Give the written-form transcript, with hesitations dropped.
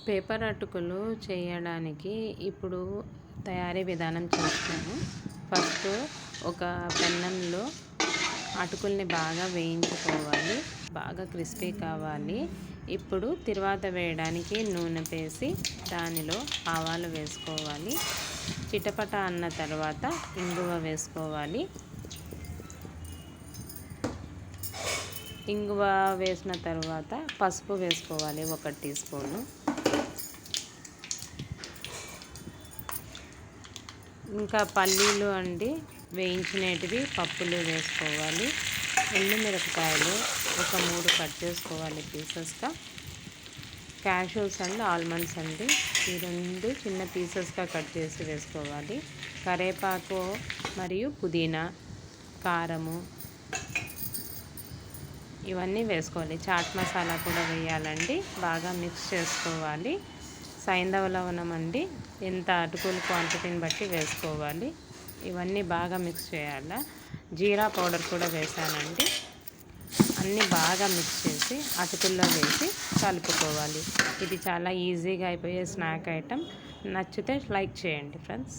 Paper అటుకులు చేయడానికి ఇప్పుడు తయారీ విధానం చేస్తాను. ఫస్ట్ ఒక పెన్నంలో అటుకుల్ని బాగా వేయించుకోవాలి, బాగా క్రిస్పీ కావాలి. ఇప్పుడు తిరువాత వేయడానికి నూనె వేసి దానిలో ఆవాలు వేసుకోవాలి. చిటపట అన్న తర్వాత ఇంగువ వేసుకోవాలి. ఇంగువ వేసిన తర్వాత పసుపు వేసుకోవాలి 1 టీ స్పూను. ఇంకా పల్లీలు అండి వేయించినటివి పప్పులు వేసుకోవాలి. ఎండుమిరపకాయలు ఒక 3 కట్ చేసుకోవాలి పీసెస్గా. క్యాషూస్ అండ్ ఆల్మండ్స్ అండి ఈ 2 చిన్న పీసెస్గా కట్ చేసి వేసుకోవాలి. కరివేపాకు మరియు పుదీనా, కారము ఇవన్నీ వేసుకోవాలి. చాట్ మసాలా కూడా వేయాలండి. బాగా మిక్స్ చేసుకోవాలి. సైంధవ లవణం అండి ఎంత అటుకులు క్వాంటిటీని బట్టి వేసుకోవాలి. ఇవన్నీ బాగా మిక్స్ చేయాలి. జీరా పౌడర్ కూడా వేసానండి. అన్నీ బాగా మిక్స్ చేసి అటుకుల్లో వేసి కలుపుకోవాలి. ఇది చాలా ఈజీగా అయిపోయే స్నాక్ ఐటెం. నచ్చితే లైక్ చేయండి ఫ్రెండ్స్.